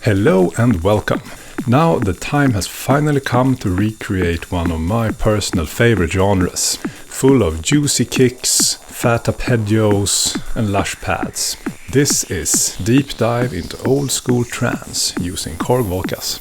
Hello and welcome. Now the time has finally come to recreate one of my personal favorite genres, full of juicy kicks, fat arpeggios and lush pads. This is Deep Dive into Old School Trance using Korg Volcas.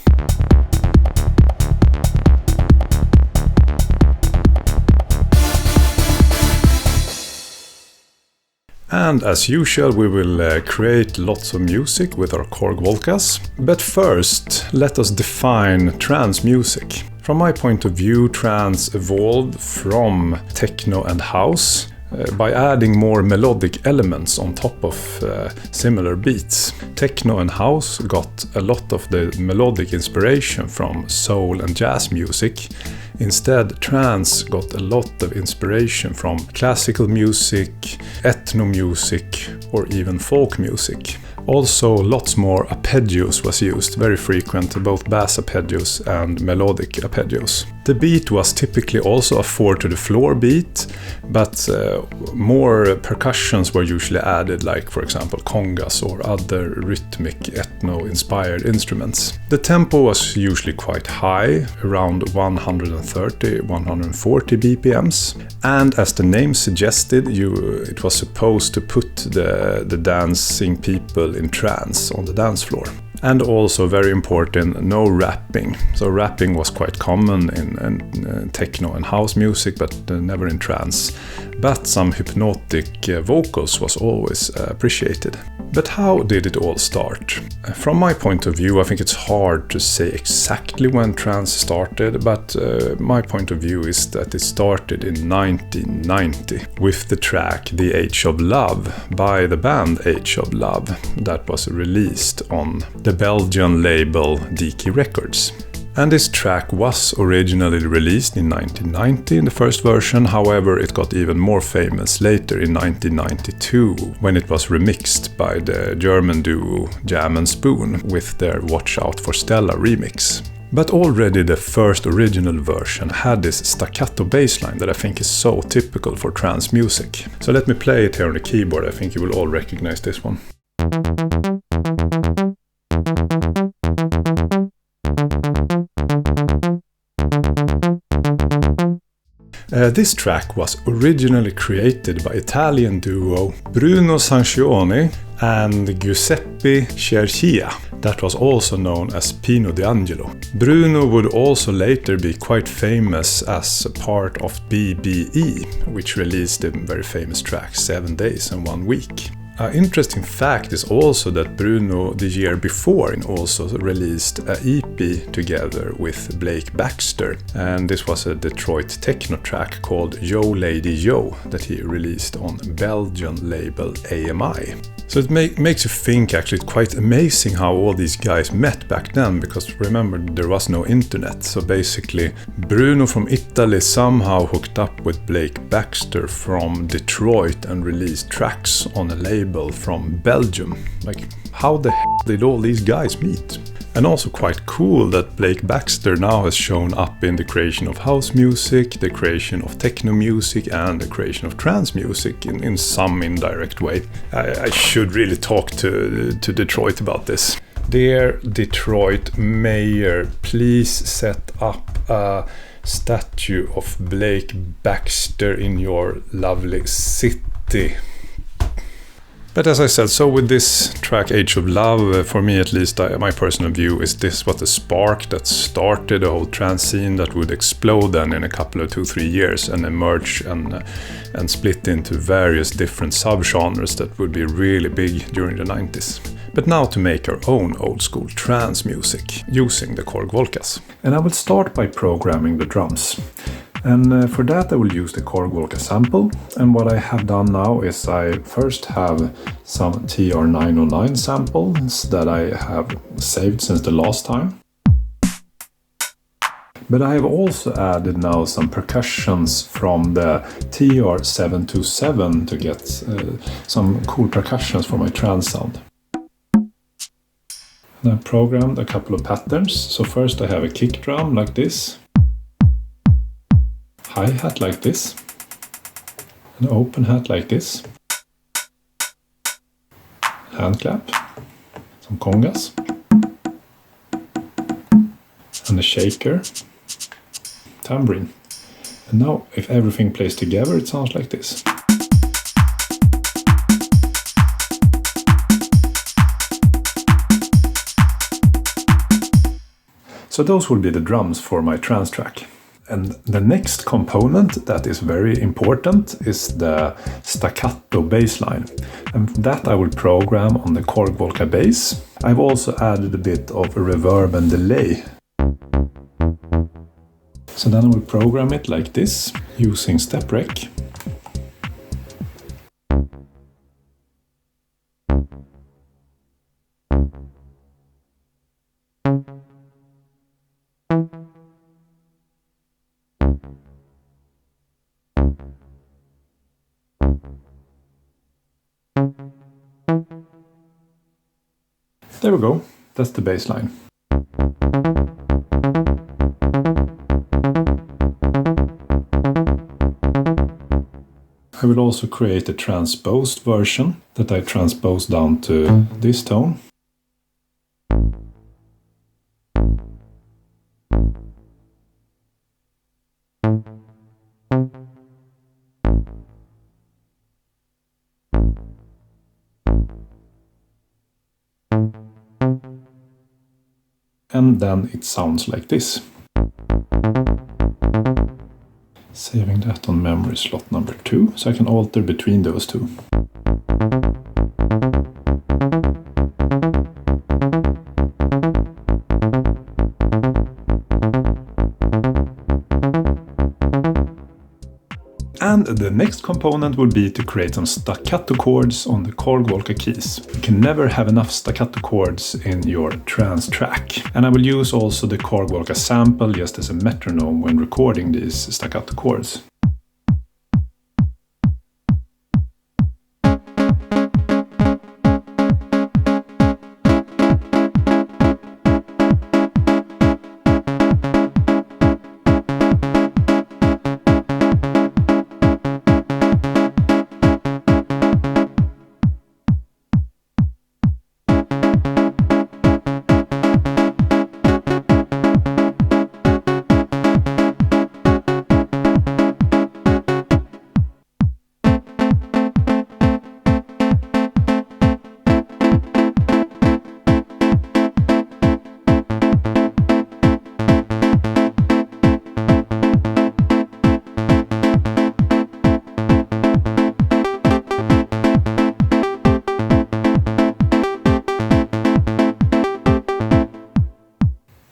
And as usual, we will create lots of music with our Korg Volcas. But first, let us define trance music. From my point of view, trance evolved from techno and house by adding more melodic elements on top of similar beats. Techno and house got a lot of the melodic inspiration from soul and jazz music. Instead, trance got a lot of inspiration from classical music, ethno music, or even folk music. Also, lots more arpeggios was used, very frequent, both bass arpeggios and melodic arpeggios. The beat was typically also a 4-to-the-floor beat, but more percussions were usually added, like for example congas or other rhythmic ethno-inspired instruments. The tempo was usually quite high, around 130-140 BPMs, and as the name suggested, it was supposed to put the dancing people in trance on the dance floor. And also very important, no rapping. So rapping was quite common in techno and house music, but never in trance. But some hypnotic vocals was always appreciated. But how did it all start? From my point of view, I think it's hard to say exactly when trance started, but my point of view is that it started in 1990 with the track The Age of Love by the band Age of Love that was released on the Belgian label Diki Records. And this track was originally released in 1990 in the first version, however it got even more famous later in 1992 when it was remixed by the German duo Jam and Spoon with their Watch Out for Stella remix. But already the first original version had this staccato bassline that I think is so typical for trance music. So let me play it here on the keyboard, I think you will all recognize this one. This track was originally created by Italian duo Bruno Sanchioni and Giuseppe Cerchia, that was also known as Pino D'Angelo. Bruno would also later be quite famous as a part of BBE, which released the very famous track 7 Days and 1 Week. An interesting fact is also that Bruno the year before also released an EP together with Blake Baxter, and this was a Detroit techno track called Yo Lady Yo that he released on Belgian label AMI. So it makes you think actually it's quite amazing how all these guys met back then, because remember there was no internet, so basically Bruno from Italy somehow hooked up with Blake Baxter from Detroit and released tracks on a label from Belgium. Like, how the hell did all these guys meet? And also quite cool that Blake Baxter now has shown up in the creation of house music, the creation of techno music and the creation of trance music in some indirect way. I should really talk to Detroit about this. Dear Detroit Mayor, please set up a statue of Blake Baxter in your lovely city. But as I said, so with this track Age of Love, for me at least, my personal view is this was the spark that started the whole trance scene that would explode then in a couple of 2-3 years and emerge and split into various different subgenres that would be really big during the 90s. But now to make our own old school trance music using the Korg Volcas. And I will start by programming the drums. And for that I will use the Korg Volca sample, and what I have done now is I first have some TR-909 samples that I have saved since the last time. But I have also added now some percussions from the TR-727 to get some cool percussions for my trance sound. And I programmed a couple of patterns, so first I have a kick drum like this, hi-hat like this, an open hat like this, hand clap, some congas, and a shaker, tambourine. And now if everything plays together it sounds like this. So those will be the drums for my trance track. And the next component that is very important is the staccato bassline. And that I will program on the Korg Volca bass. I've also added a bit of reverb and delay. So then I will program it like this, using step rec. There we go, that's the bass line. I will also create a transposed version that I transpose down to this tone. And then it sounds like this. Saving that on memory slot number 2, so I can alter between those two. And the next component will be to create some staccato chords on the Korg Volca keys. You can never have enough staccato chords in your trance track. And I will use also the Korg Volca sample just as a metronome when recording these staccato chords.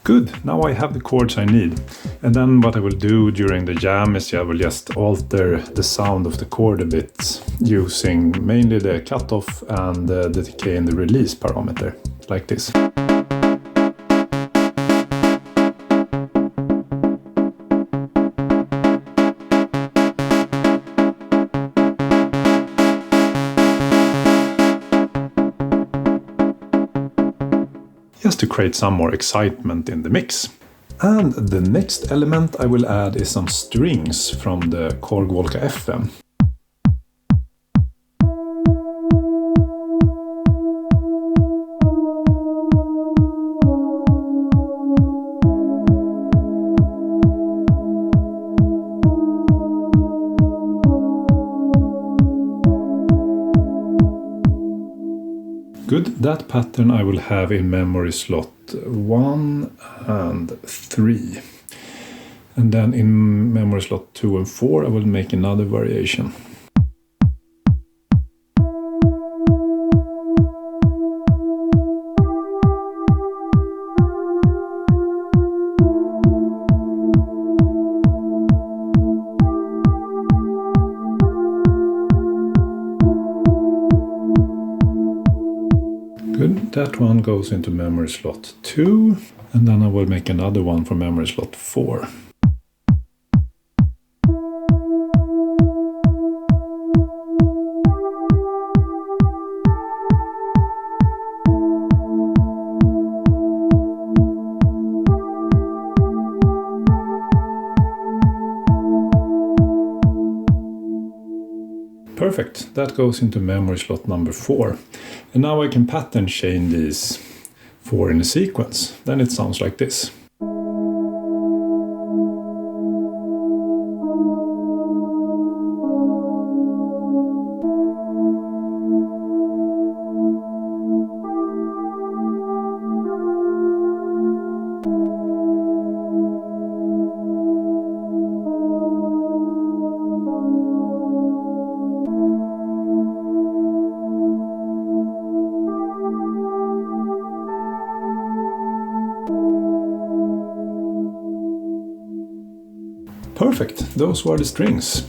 Good, now I have the chords I need. And then what I will do during the jam is I will just alter the sound of the chord a bit using mainly the cutoff and the decay and the release parameter, like this. Just to create some more excitement in the mix. And the next element I will add is some strings from the Korg Volca FM. Good, that pattern I will have in memory slot 1 and 3. And then in memory slot 2 and 4 I will make another variation. Good, that one goes into memory slot 2, and then I will make another one for memory slot 4. Perfect, that goes into memory slot number 4. And now I can pattern chain these 4 in a sequence. Then it sounds like this. Perfect, those were the strings.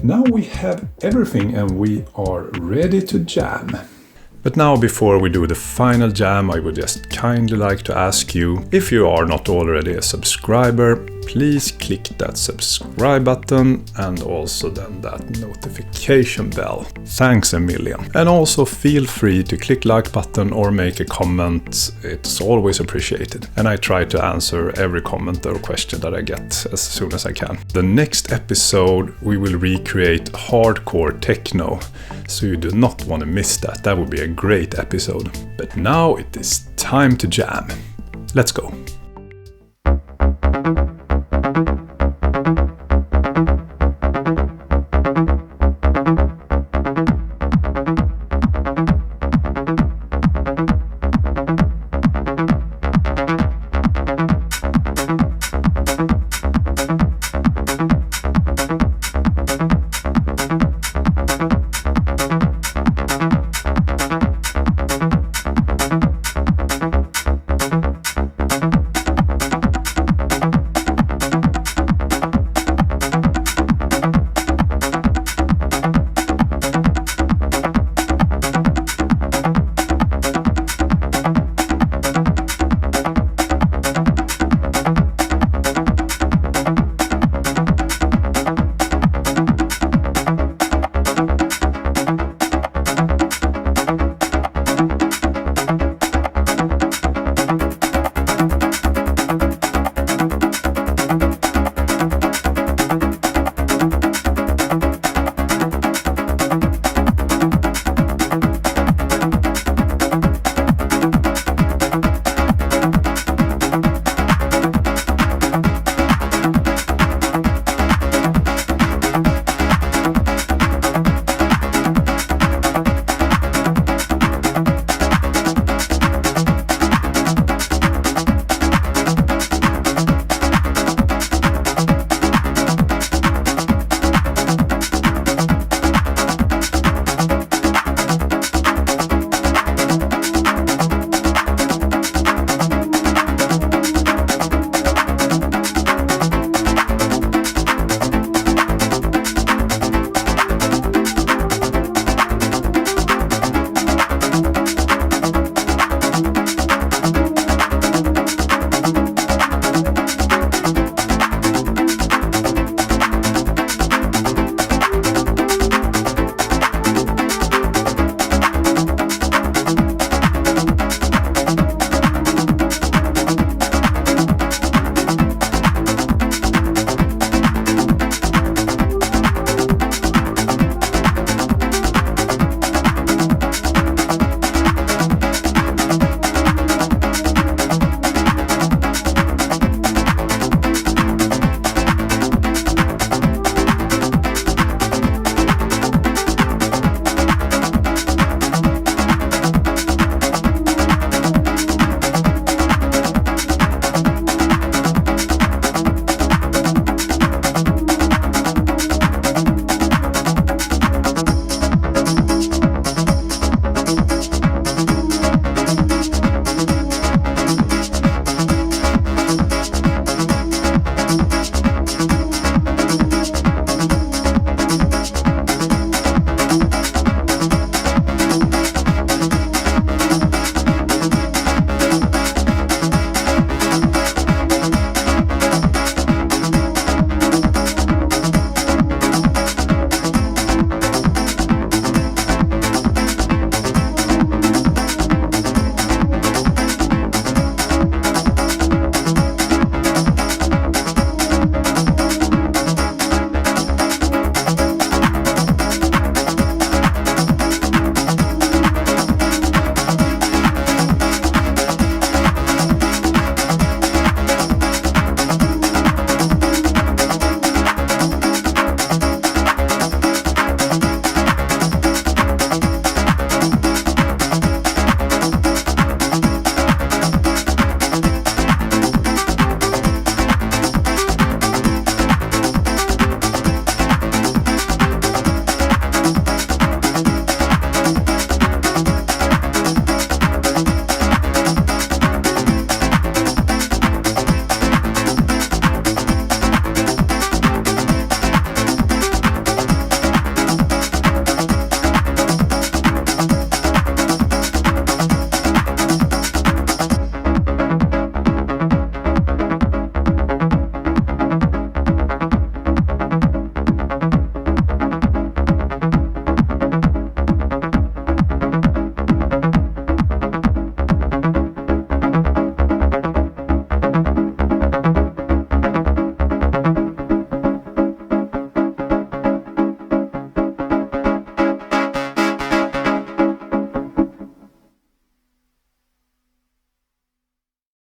Now we have everything and we are ready to jam. But now, before we do the final jam, I would just kindly like to ask you, if you are not already a subscriber, please click that subscribe button and also then that notification bell. Thanks a million. And also feel free to click like button or make a comment, it's always appreciated. And I try to answer every comment or question that I get as soon as I can. The next episode we will recreate hardcore techno, so you do not want to miss that. That would be a great episode. But now it is time to jam. Let's go.